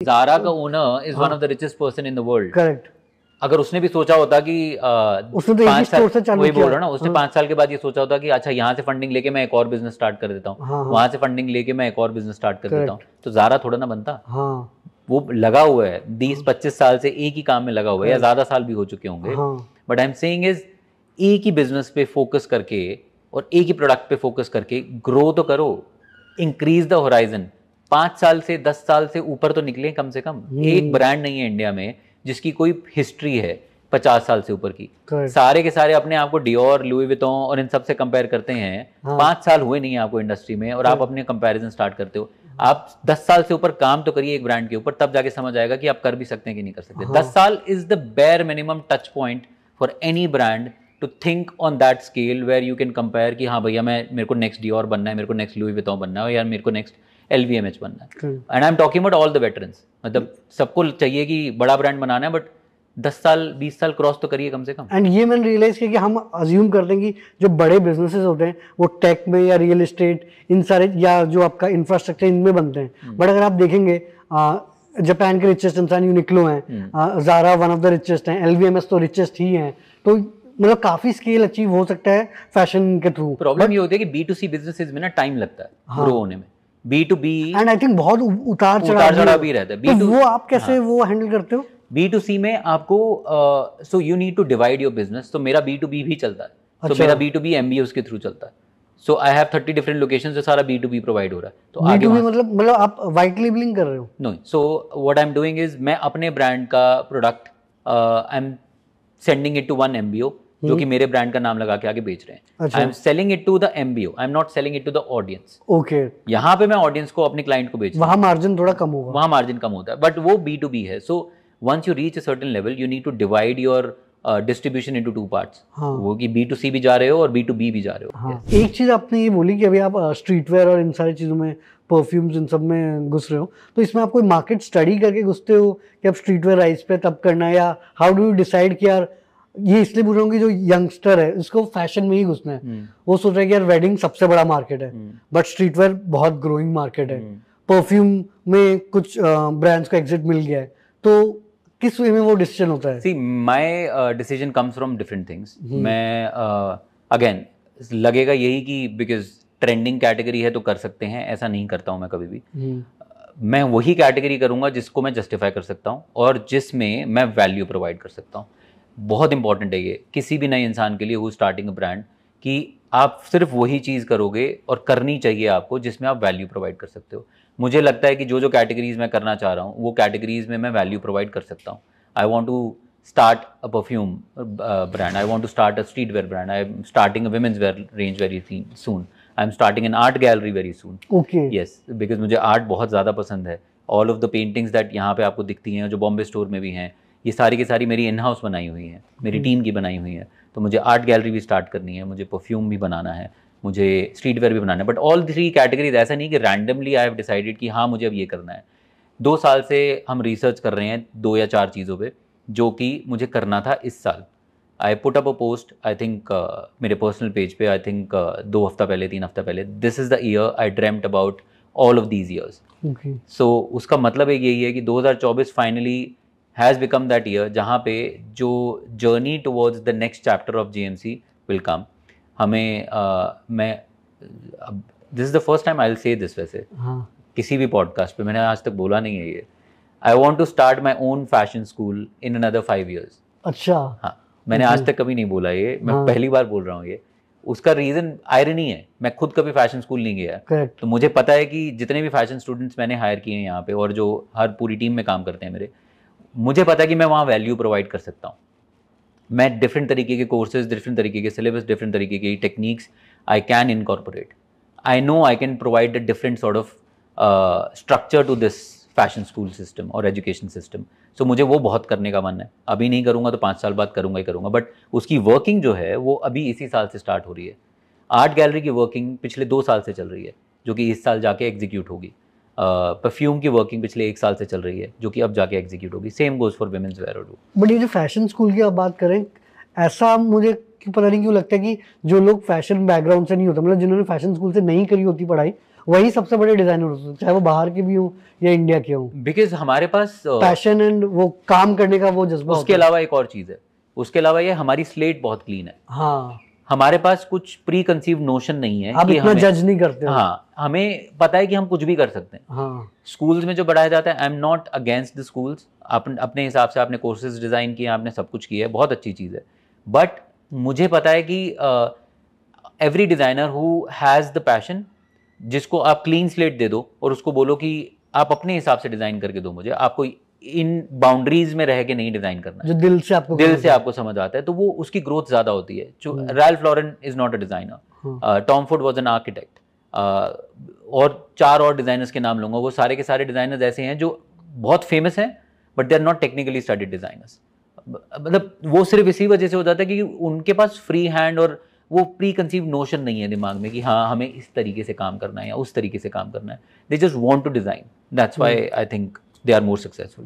Zara का owner is one of the richest person in the world. Correct. अगर उसने भी सोचा होता कि उसने तो एक ही स्टोर से चालू वही किया। बोल रहा ना, उसने 5 साल के बाद ये सोचा होता कि अच्छा यहाँ से फंडिंग लेके मैं एक और बिजनेस स्टार्ट कर देता हूँ, वहां से फंडिंग लेके मैं एक और बिजनेस स्टार्ट कर देता हूँ, तो Zara थोड़ा ना बनता। वो लगा हुआ है 20-25 साल से एक ही काम में लगा हुआ है, या ज्यादा साल भी हो चुके होंगे, but I am saying is एक ही बिजनेस पे फोकस करके और एक ही प्रोडक्ट पे फोकस करके ग्रो तो करो, इंक्रीज द होराइजन। 5 साल से 10 साल से ऊपर तो निकले कम से कम। एक ब्रांड नहीं है इंडिया में जिसकी कोई हिस्ट्री है 50 साल से ऊपर की। सारे के सारे अपने आप को डियोर, लुई विटॉन और इन सब से कंपेयर करते हैं। 5 साल हुए नहीं है आपको इंडस्ट्री में और आप अपने कंपैरिजन स्टार्ट करते हो। आप 10 साल से ऊपर काम तो करिए एक ब्रांड के ऊपर, तब जाके समझ आएगा कि आप कर भी सकते हैं कि नहीं कर सकते। 10 साल is the bare minimum touch point for any brand to think on that scale where you can compare कि हाँ भैया मेरे को नेक्स्ट डियोर बनना है, मेरे को नेक्स्ट लुई विटॉन बनना है, या मेरे को नेक्स्ट LVMH बनना है। And I am talking about all the veterans. मतलब सबको चाहिए कि बड़ा ब्रांड बनाना है, बट 10 साल 20 साल क्रॉस तो करिए कम से कम। एंड ये मैंने रियलाइज किया कि हम अज्यूम करते हैं कि जो बड़े बिजनेसेस होते हैं वो टेक में या रियल एस्टेट इन सारे या जो आपका इंफ्रास्ट्रक्चर इनमें बनते हैं। बट अगर आप देखेंगे जापान के रिचेस्ट इंसान यूनिक्लो हैं, Zara one of the richest हैं, LVMH तो रिचेस्ट ही हैं। तो मतलब काफी स्केल अचीव हो सकता है फैशन के थ्रू। प्रॉब्लम ये होती है कि B2C बिजनेसेस में ना टाइम लगता है ग्रो होने में। B2B एंड आई थिंक बहुत उतार चढ़ाव भी रहता है। तो वो आप कैसे वो हैंडल करते हो? B2C में आपको so you need to divide your business. तो मेरा B2B भी चलता है, तो मेरा B2B MBOs के थ्रू चलता है। सो आई हैव 30 डिफरेंट लोकेशंस, जो सारा B2B प्रोवाइड हो रहा है। तो आगे मतलब आप व्हाइट लेबलिंग कर रहे हो? No. So what I am doing is मैं अपने ब्रांड का product I am sending it to one MBO जो कि मेरे ब्रांड का नाम लगा के आगे बेच रहे हैं। I am selling it to the MBO, I am not selling it to the audience. Okay. यहाँ पे मैं ऑडियंस को, अपने क्लाइंट को बेच, वहां मार्जिन थोड़ा कम होगा, वहां मार्जिन कम होता है, बट वो B2B है। सो once you reach a certain level you need to divide your distribution into 2 parts। वो कि B2C भी जा रहे हो और B2B भी जा रहे हो। yes। एक चीज आपने ये बोली कि अभी आप स्ट्रीट वेयर और इन सारी चीजों में, परफ्यूम्स इन सब में घुस रहे हो, तो इसमें आप कोई मार्केट स्टडी करके घुसते हो कि आप स्ट्रीट वेयर राइज पे तब करना है, या हाउ डू यू डिसाइड कि यार ये इसलिए बोल रहा हूँ कि जो यंगस्टर है उसको फैशन में ही घुसना है, वो सोच रहा है कि यार वेडिंग सबसे बड़ा मार्केट है बट स्ट्रीट वेयर बहुत ग्रोइंग मार्केट है, परफ्यूम में कुछ ब्रांड्स को एग्जिट मिल गया है, तो किस वे में वो डिसीजन होता है? See my decision comes from different things. मैं अगेन लगेगा यही कि बिकॉज ट्रेंडिंग कैटेगरी है तो कर सकते हैं, ऐसा नहीं करता हूँ मैं कभी भी। मैं वही कैटेगरी करूंगा जिसको मैं जस्टिफाई कर सकता हूँ और जिसमें मैं वैल्यू प्रोवाइड कर सकता हूँ। बहुत इंपॉर्टेंट है ये किसी भी नए इंसान के लिए हु स्टार्टिंग अ ब्रांड, कि आप सिर्फ वही चीज़ करोगे और करनी चाहिए आपको जिसमें आप वैल्यू प्रोवाइड कर सकते हो। मुझे लगता है कि जो कैटेगरीज मैं करना चाह रहा हूँ वो कैटेगरीज में मैं वैल्यू प्रोवाइड कर सकता हूँ। I want to start a perfume brand, I want to start a street wear brand, I am starting a women's wear range very soon, I am starting an art gallery very soon. Okay. Yes, because मुझे art बहुत ज़्यादा पसंद है। All of the paintings that यहाँ पे आपको दिखती हैं, जो बॉम्बे स्टोर में भी हैं, ये सारी की सारी मेरी इन हाउस बनाई हुई हैं, मेरी टीम की बनाई हुई है। तो मुझे आर्ट गैलरी भी स्टार्ट करनी है, मुझे परफ्यूम भी बनाना है, मुझे स्ट्रीट वेयर भी बनाना है। बट ऑल 3 कैटेगरीज, ऐसा नहीं कि रैंडमली आई हैव डिसाइडेड कि हाँ मुझे अब ये करना है। 2 साल से हम रिसर्च कर रहे हैं 2 या 4 चीज़ों पे जो कि मुझे करना था इस साल। I put up a post, I think मेरे पर्सनल पेज पे, आई थिंक 2 हफ्ता पहले, 3 हफ्ता पहले, this is the year I dreamed about all of these years. So उसका मतलब एक यही है कि 2024 finally has become that year जहाँ पे जो journey towards the next chapter of GMC will come. हमें मैं this is the first time I will say this, वैसे किसी भी पॉडकास्ट पे मैंने आज तक बोला नहीं है ये। I want to start my own fashion school in another 5 years। अच्छा। हाँ, मैंने आज तक कभी नहीं बोला ये, मैं पहली बार बोल रहा हूँ ये। उसका रीज़न आयरनी है, मैं खुद कभी फैशन स्कूल नहीं गया। तो मुझे पता है कि जितने भी फैशन स्टूडेंट्स मैंने हायर किए हैं यहाँ पे और जो हर पूरी टीम में काम करते हैं मेरे, मुझे पता है कि मैं वहाँ वैल्यू प्रोवाइड कर सकता हूँ। मैं डिफरेंट तरीके के कोर्सेज, डिफरेंट तरीके के सिलेबस, डिफरेंट तरीके की techniques I can incorporate. I know I can provide a different sort of structure to this fashion school system और एजुकेशन सिस्टम। सो मुझे वो बहुत करने का मन है। अभी नहीं करूँगा तो 5 साल बाद करूँगा ही करूँगा, बट उसकी वर्किंग जो है वो अभी इसी साल से स्टार्ट हो रही है। आर्ट गैलरी की वर्किंग पिछले 2 साल से चल रही है जो कि इस साल जाके एग्जीक्यूट होगी। परफ्यूम की वर्किंग पिछले 1 साल से चल रही है जो कि अब जाके एग्जीक्यूट होगी। Same goes for women's wear और बट ये जो फैशन स्कूल की आप बात करें, ऐसा मुझे पता नहीं क्यों लगता है कि जो लोग फैशन बैकग्राउंड से नहीं होता, मतलब जिन्होंने फैशन स्कूल से नहीं करी होती पढ़ाई, वही सबसे बड़े डिजाइनर होते हैं, चाहे वो बाहर के भी हों या इंडिया के हों, बिकॉज हमारे पास पैशन एंड वो काम करने का वो जज्बा। उसके अलावा एक और चीज है, उसके अलावा ये हमारी स्लेट बहुत क्लीन है। हाँ, हमारे पास कुछ प्री कंसीव नोशन नहीं है आप इतना जज नहीं करते हो। हाँ, हमें पता है कि हम कुछ भी कर सकते हैं। हाँ, स्कूल्स में जो पढ़ाया जाता है, आई am not against the schools, अपने हिसाब से आपने कोर्सेज डिजाइन किए, आपने सब कुछ किया है, बहुत अच्छी चीज है, बट मुझे पता है कि every designer who has the passion, जिसको आप क्लीन स्लेट दे दो और उसको बोलो कि आप अपने हिसाब से डिजाइन करके दो मुझे, आपको इन बाउंड्रीज में रह के नहीं डिजाइन करना है, जो दिल से आपको समझ आता है, तो वो उसकी ग्रोथ ज्यादा होती है। जो Ralph Lauren is not a designer, Tom Ford was an architect, और 4 और डिजाइनर्स के नाम लूंगा, वो सारे के सारे डिजाइनर्स ऐसे हैं जो बहुत फेमस हैं but they are not technically studied designers. मतलब वो सिर्फ इसी वजह से हो जाता है कि उनके पास फ्री हैंड और वो प्री कंसीव नोशन नहीं है दिमाग में कि हाँ हमें इस तरीके से काम करना है या उस तरीके से काम करना है। They just want to design, that's why I think they are more successful.